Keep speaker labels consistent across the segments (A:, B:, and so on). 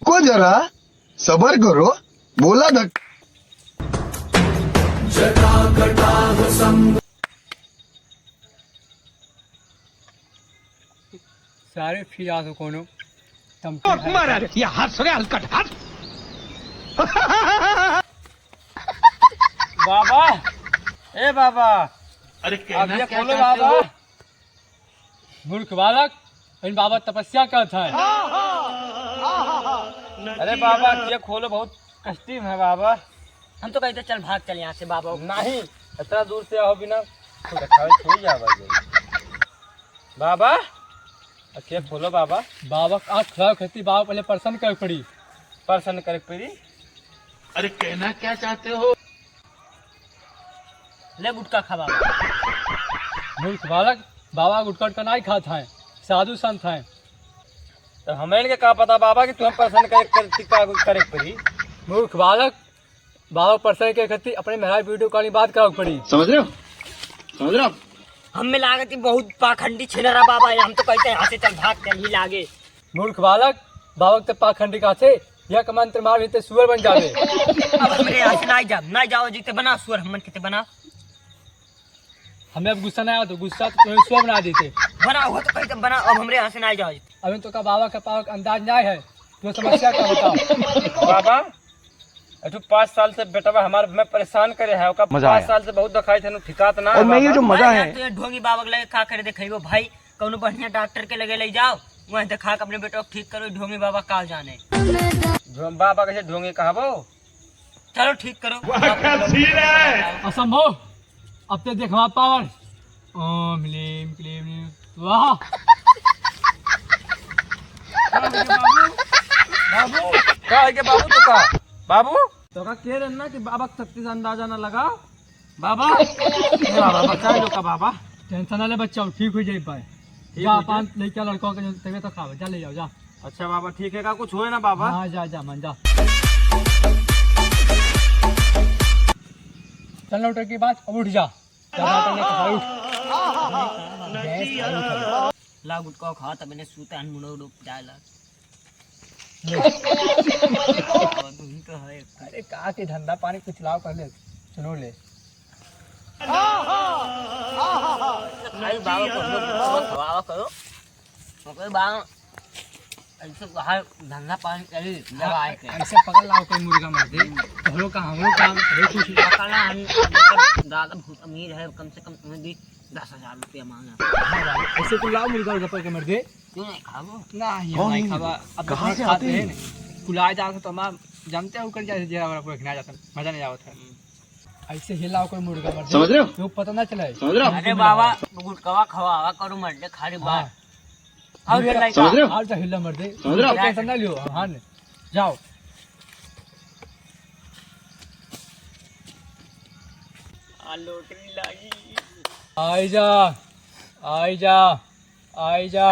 A: रुको जरा, सबर करो, बोला धक।
B: सारे फिर आ कोनो तम
C: ये हाथ सरे हलकट हाथ।
B: बाबा, ए बाबा,
C: अरे
B: अब ये खोलो बाबा। मूर्ख बालक, इन बाबा तपस्या करता है। अरे बाबा ये खोलो, बहुत कष्टीम है बाबा।
D: हम तो कहते चल भाग चल यहाँ से बाबा।
B: नहीं, इतना दूर से आओ बिना थोड़ी जा बाबा। अच्छा खोलो बाबा। बाबा आँख खराब करती, बाबा पहले प्रसन्न कर पड़ी। प्रसन्न करे पड़ी।
C: अरे कहना क्या चाहते हो?
D: ले गुटका खा बाबा।
B: मूर्ख बालक, बाबा गुटखा का नहीं खाता है, साधु संत है। तो हमें के क्या पता बाबा कि तुम्हें प्रसन्न करे पड़ी। मूर्ख बालक, बाबा प्रसन्न के करती अपने मेहरा वीडियो कॉलिंग बात कराओ पड़ी।
C: समझ रहे हो? समझ रहे हो?
D: हम में लागत बहुत पाखंडी छिनरा बाबा है। हम तो कहते हैं यहाँ से चल भाग चल ही लागे।
B: मूर्ख बालक, बाबा के पाखंडी का से यह मंत्र मार लेते सुअर बन जावे।
D: अब हमरे यहाँ से नहीं जाओ जीते बना सुअर हमन किते बना।
B: हमें अब गुस्सा नहीं आया तो गुस्सा तो तुम्हें सुअर बना देते।
D: बना हुआ तो कहते बना। अब हमरे यहाँ से नहीं जाओ जीते।
B: अभी तो का बाबा का पाव अंदाज नहीं है, तो समस्या का बताओ। बाबा तो 5 साल से बेटा हमारे मैं परेशान करे है। 5 साल से बहुत दिखाई थे, ठिकात ना।
C: और मैं ये जो मजा है,
D: तो ढोंगी बाबा के लगे खा कर देखो भाई, कौनो बढ़िया डॉक्टर के लगे ले जाओ, वहाँ दिखा के अपने बेटा को ठीक करो। ढोंगी बाबा काल जाने
B: बाबा कैसे ढोंगे कहबो।
D: चलो ठीक करो।
B: असंभव, अब तो देखवा पावर। ओम ह्लीम क्लीम ह्लीम। वाह बाबू क्या है के बाबू तो का कह रहे ना कि बाबा शक्ति से अंदाजा ना लगा। बाबा बाबा बचा लो का बाबा, टेंशन ना ले बच्चा, ठीक हो जाए पाए। जा 5 लड़का लड़कों के तबियत तो खराब है, जा ले जाओ जा। अच्छा बाबा ठीक है, का कुछ होए ना बाबा। हाँ जा जा मन जा। चल उठ के बाद अब उठ जा।
D: ला गुटका खा तब मैंने सूते अनमुनो डूब जाएला।
B: अरे कहा के धंधा पानी कुछ लाओ कर ले, सुनो ले।
D: बाबा करो बाबा ऐसे बाहर धंधा पानी करी लगाए के
B: ऐसे पकड़ लाओ कोई मुर्गा मर दे तो हम लोग काम कुछ
D: पकड़ना। दादा बहुत अमीर है, कम से कम तुम्हें दी 10,000 रुपया मांगा।
B: ऐसे को लाओ मुर्गा पकड़ के मर दे।
D: क्यों नहीं खाओ?
B: नहीं खावा। अब कहाँ से आते हैं कुलाए जाते तो हम जानते हो कर जाए जरा रखना जाता, मजा नहीं आवता है। ऐसे हिलाओ कोई मुर्गा मर दे,
C: समझ रहे हो?
B: तो पता ना चले।
C: समझ रहे हो?
D: अरे बाबा गुटका खवावा करो मर दे खाली बात। और ये लाइक
C: समझ रहे हो?
B: और तो हिला मर दे,
C: समझ रहे हो?
B: टेंशन ना लियो। हाँ जाओ।
D: लोटरी लगी।
B: आई जा आई जा आई जा।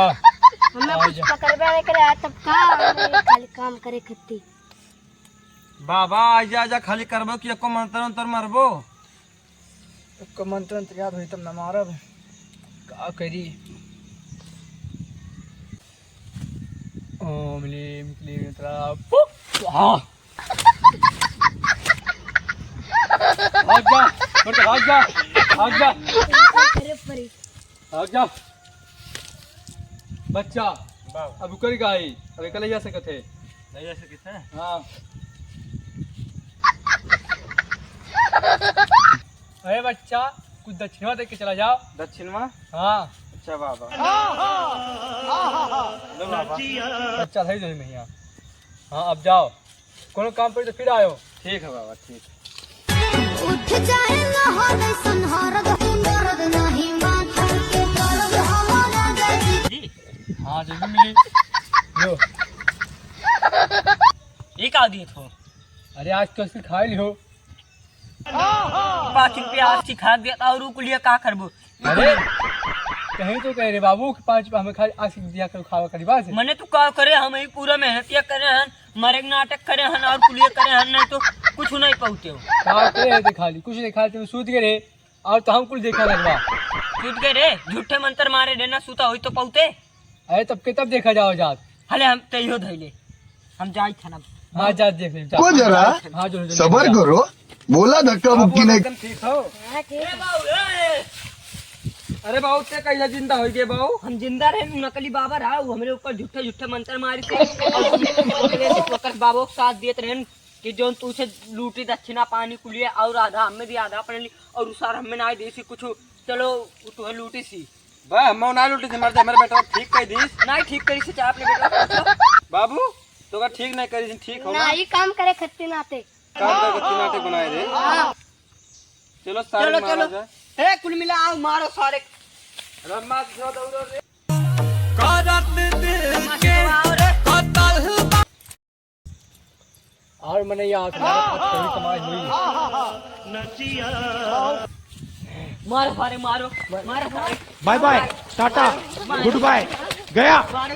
E: हमें कुछ पकड़बे करे आ तब का खाली काम करे खत्ती।
B: बाबा आजा आजा खाली करबो कि एको मंत्र अंतर मारबो। एको मंत्र अंतर याद होई तब न मारब, का करी। ओम ह्लीम क्लीम त्रा हां भाग जा बेटा, भाग जा भाग जा
E: करे परी
B: भाग जा बच्चा। अब कर गाई अबे कल जा सकत है, नहीं जा सकत है। हां अरे बच्चा कुछ दक्षिणवा दे के चला जाओ। दक्षिणवा? हाँ। अच्छा बाबा। लो बाबा बच्चा सही सही में। हाँ अब जाओ, कोनो काम पर तो फिर आयो। ठीक है बाबा ठीक।
E: उठ जाएगा होले संहारद हुनरद नहीं माथा के करब हमारा गति।
B: हाँ जो भी मिली लो।
D: ये का दिए थो?
B: अरे आज तो इसकी खा लियो।
D: 5 रुपया आज सिखा दिया और उ लिए का करबो?
B: अरे कहीं तो कह रहे बाबू कि 5 हमें खा आज दिया कर खावा करी बात।
D: मने तू का करे, हम ही पूरा मेहनतिया करे हन, मरे नाटक करे हन और कुलिया करे हन, नहीं तो कुछ नहीं पहुंचे हो।
B: का करे देखा ली कुछ देखा थे सूत गए रे और तो हम कुछ देखा लगवा।
D: सूत गए रे, झूठे मंत्र मारे रे ना सूता होई तो पहुंचे।
B: अरे तब के तब देखा जाओ जात।
D: हले हम तैयो धइले हम जाए थाना।
B: हाँ जा देख ले जा।
A: को जरा
B: हाँ जो
A: सबर करो, बोला धक्का मुक्की नहीं।
B: एकदम ठीक हो।
E: हाँ ठीक है।
B: अरे बाबू ते कैला जिंदा हो गए बाबू?
D: हम जिंदा रहे, नकली बाबा रहा, वो हमरे ऊपर झूठे झूठे मंत्र मारी थे और ओकर बाबो के साथ देत रहन कि जोन तू से लूटी दक्षिणा पानी कुलिए और आधा हमें दी आधा अपने लिए और उसार हमें ना देसी कुछ। चलो तू लूटी सी
B: बा हम ना लूटी थी मरते मेरे बेटा ठीक कह दीस।
D: ना ठीक करी से चाहे अपने बेटा पूछो।
B: बाबू तो का ठीक नहीं करी ठीक हो
E: ना
B: ना?
E: ही काम करे खत्ते नाते।
B: काम का गति नाटक बनाए रे। चलो सारे
D: चलो
B: मारा
D: चलो
B: जाए।
D: हे कुल मिला आओ मारो सारे।
B: रमा जो दौड़ो रे। और मैंने यहाँ थोड़ी कमाई हुई।
D: मारो सारे मारो मारो सारे।
C: Bye bye, tata, goodbye, गया।
D: मारो